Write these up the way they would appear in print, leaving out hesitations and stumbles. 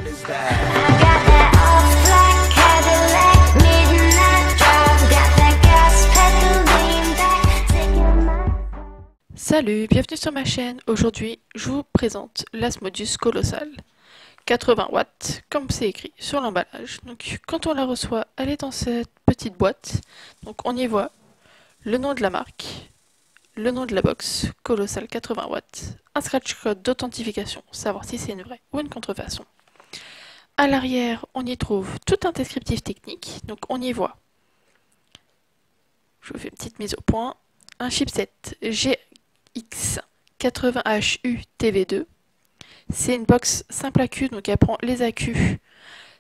is bad. I got that all-black Cadillac, midnight drive, got that gas pedal lean back, taking my... Salut, bienvenue sur ma chaîne. Aujourd'hui, je vous présente l'Asmodus Colossal. 80 watts, comme c'est écrit sur l'emballage. Donc, quand on la reçoit, elle est dans cette petite boîte. Donc, on y voit le nom de la marque, le nom de la box, Colossal 80 watts, un scratch code d'authentification, savoir si c'est une vraie ou une contrefaçon. À l'arrière, on y trouve tout un descriptif technique. Donc, on y voit, je vous fais une petite mise au point, un chipset GX80HU TV2. C'est une box simple AQ, donc elle prend les AQ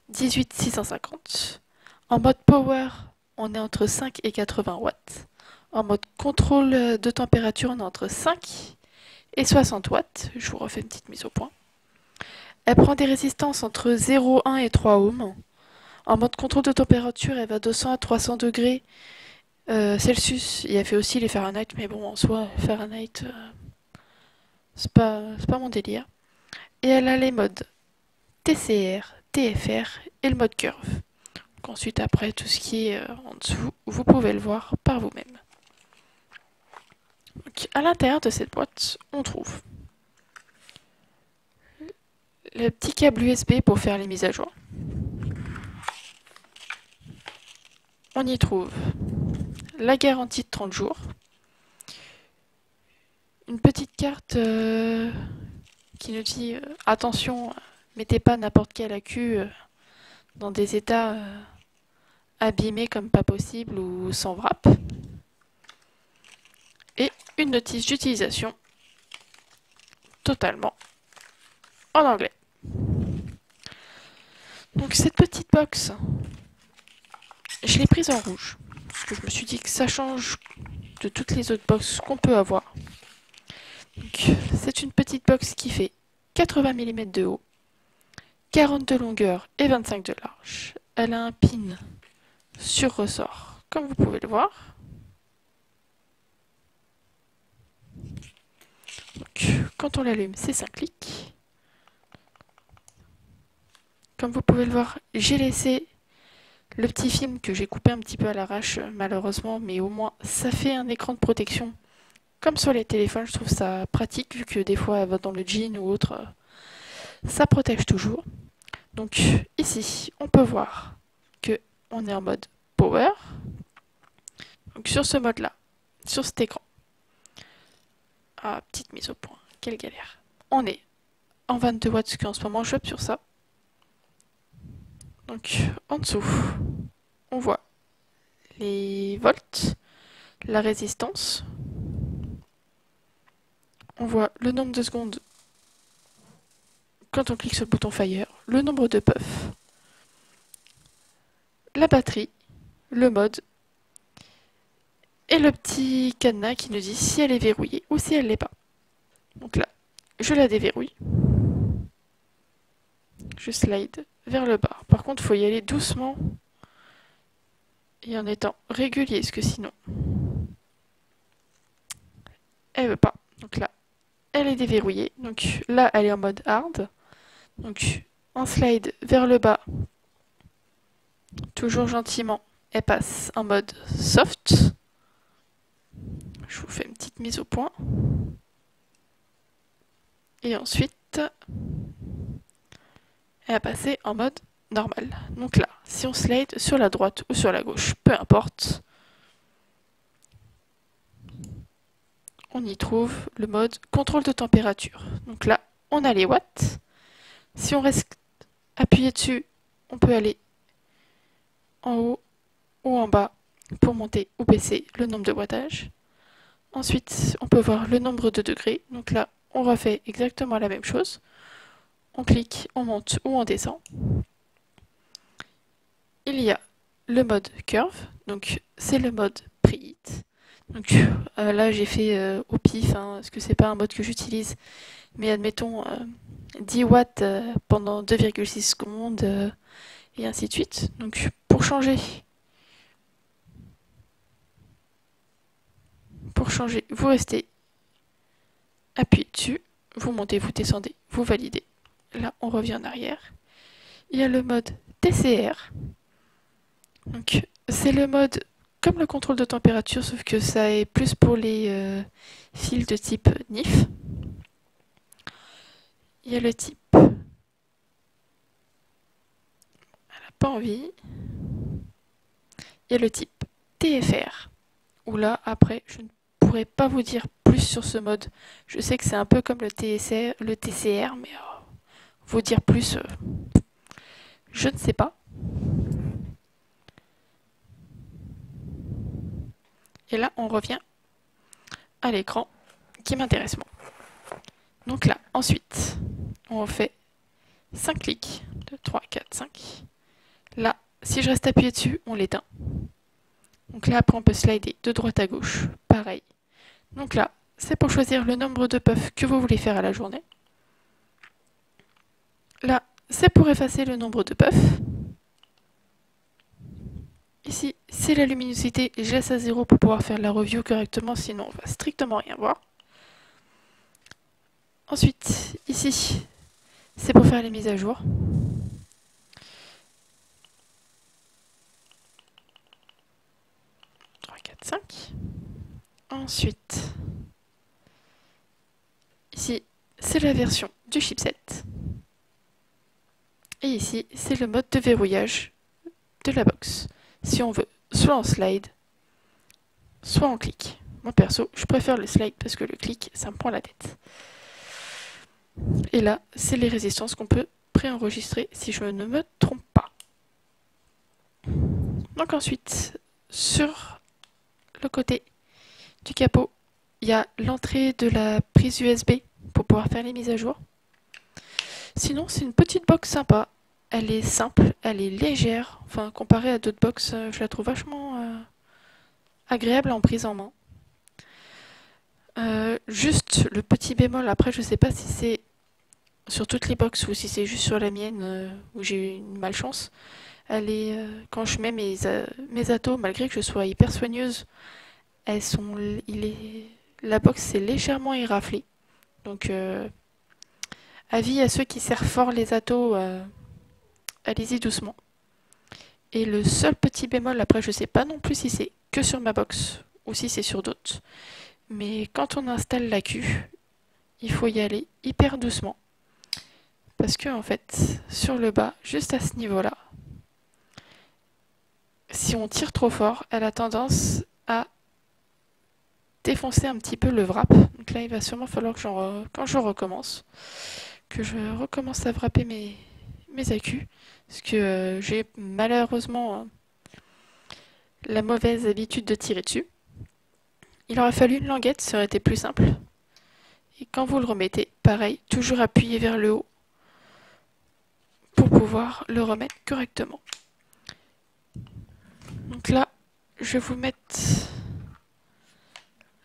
18650. En mode power, on est entre 5 et 80 watts. En mode contrôle de température, on est entre 5 et 60 watts. Je vous refais une petite mise au point. Elle prend des résistances entre 0,1 et 3 ohms. En mode contrôle de température, elle va de 200 à 300 degrés Celsius. Et elle fait aussi les Fahrenheit, mais bon, en soi, Fahrenheit, c'est pas mon délire. Et elle a les modes TCR, TFR et le mode curve. Donc ensuite, après, tout ce qui est en dessous, vous pouvez le voir par vous-même. À l'intérieur de cette boîte, on trouve le petit câble USB pour faire les mises à jour. On y trouve la garantie de 30 jours. Une petite carte qui nous dit attention, mettez pas n'importe quel AQ dans des états abîmés comme pas possible ou sans wrap. Et une notice d'utilisation totalement en anglais. Donc cette petite box, je l'ai prise en rouge parce que je me suis dit que ça change de toutes les autres boxes qu'on peut avoir. C'est une petite box qui fait 80 mm de haut, 40 de longueur et 25 de large. Elle a un pin sur ressort, comme vous pouvez le voir. Donc, quand on l'allume, c'est 5 clics. Comme vous pouvez le voir, j'ai laissé le petit film que j'ai coupé un petit peu à l'arrache, malheureusement, mais au moins ça fait un écran de protection. Comme sur les téléphones, je trouve ça pratique, vu que des fois elle va dans le jean ou autre, ça protège toujours. Donc ici, on peut voir que on est en mode power. Donc sur ce mode-là, sur cet écran, petite mise au point, quelle galère. On est en 22 watts, parce qu'en ce moment je vais sur ça. Donc en dessous, on voit les volts, la résistance. On voit le nombre de secondes quand on clique sur le bouton Fire, le nombre de puffs, la batterie, le mode et le petit cadenas qui nous dit si elle est verrouillée ou si elle l'est pas. Donc là, je la déverrouille. Je slide vers le bas. Par contre, il faut y aller doucement et en étant régulier, parce que sinon, elle veut pas. Donc là, elle est déverrouillée. Donc là, elle est en mode hard. Donc on slide vers le bas, toujours gentiment, elle passe en mode soft. Je vous fais une petite mise au point. Et ensuite, elle va passer en mode normal. Donc là, si on slide sur la droite ou sur la gauche, peu importe, on y trouve le mode contrôle de température. Donc là, on a les watts. Si on reste appuyé dessus, on peut aller en haut ou en bas pour monter ou baisser le nombre de wattages. Ensuite, on peut voir le nombre de degrés. Donc là, on refait exactement la même chose. On clique, on monte ou on descend. Il y a le mode curve. Donc c'est le mode preheat. Donc là, j'ai fait au pif, parce que c'est pas un mode que j'utilise. Mais admettons 10 watts pendant 2,6 secondes et ainsi de suite. Donc pour changer, vous restez appuyé dessus, vous montez, vous descendez, vous validez. Là, on revient en arrière. il y a le mode TCR. Donc c'est le mode comme le contrôle de température, sauf que ça est plus pour les fils de type NIF. Il y a le type elle n'a pas envie. Il y a le type TFR, où là après je ne pourrais pas vous dire plus sur ce mode. Je sais que c'est un peu comme le TCR, mais vous dire plus, je ne sais pas. Et là, on revient à l'écran qui m'intéresse moi. Donc là, ensuite, on fait 5 clics. 2, 3, 4, 5. Là, si je reste appuyé dessus, on l'éteint. Donc là, après, on peut slider de droite à gauche. Pareil. Donc là, c'est pour choisir le nombre de puffs que vous voulez faire à la journée. Là, c'est pour effacer le nombre de puffs. Ici, c'est la luminosité. Je laisse à 0 pour pouvoir faire la review correctement, sinon on va strictement rien voir. Ensuite, ici, c'est pour faire les mises à jour. Ensuite, ici, c'est la version du chipset. Et ici, c'est le mode de verrouillage de la box. Si on veut, soit en slide, soit en clic. Moi perso, je préfère le slide parce que le clic, ça me prend la tête. Et là, c'est les résistances qu'on peut préenregistrer si je ne me trompe pas. Donc ensuite, sur le côté du capot, il y a l'entrée de la prise USB pour pouvoir faire les mises à jour. Sinon, c'est une petite box sympa. Elle est simple, elle est légère. Enfin, comparée à d'autres box, je la trouve vachement agréable en prise en main. Juste le petit bémol, après, je sais pas si c'est sur toutes les box ou si c'est juste sur la mienne où j'ai eu une malchance. Elle est, quand je mets mes atos, malgré que je sois hyper soigneuse, la box est légèrement éraflée. Donc, avis à ceux qui serrent fort les atos, allez-y doucement. Et le seul petit bémol, après je sais pas non plus si c'est que sur ma box ou si c'est sur d'autres. Mais quand on installe l'accu, il faut y aller hyper doucement. Parce que en fait, sur le bas, juste à ce niveau-là, si on tire trop fort, elle a tendance à défoncer un petit peu le wrap. Donc là, il va sûrement falloir que quand je recommence, que je recommence à wrapper mes accus. Parce que j'ai malheureusement la mauvaise habitude de tirer dessus. Il aurait fallu une languette, ça aurait été plus simple. Et quand vous le remettez, pareil, toujours appuyer vers le haut pour pouvoir le remettre correctement. Donc là, je vais vous mettre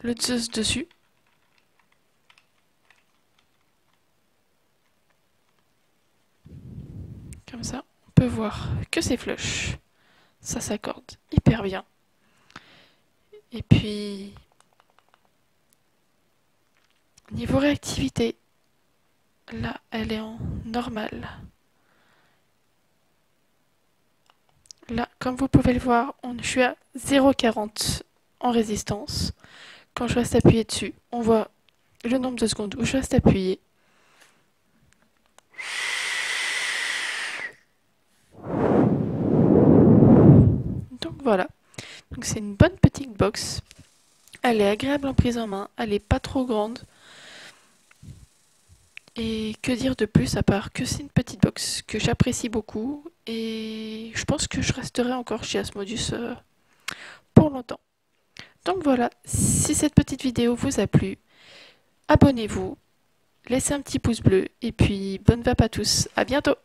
le Zeus dessus. Comme ça, on peut voir que c'est flush. Ça s'accorde hyper bien. Et puis, niveau réactivité, là, elle est en normal. Là, comme vous pouvez le voir, je suis à 0,40 en résistance. Quand je reste appuyé dessus, on voit le nombre de secondes où je reste appuyé. Donc voilà. Donc c'est une bonne petite box. Elle est agréable en prise en main. Elle n'est pas trop grande. Et que dire de plus à part que c'est une petite box que j'apprécie beaucoup. Et je pense que je resterai encore chez Asmodus pour longtemps. Donc voilà, si cette petite vidéo vous a plu, abonnez-vous, laissez un petit pouce bleu et puis bonne vape à tous, à bientôt!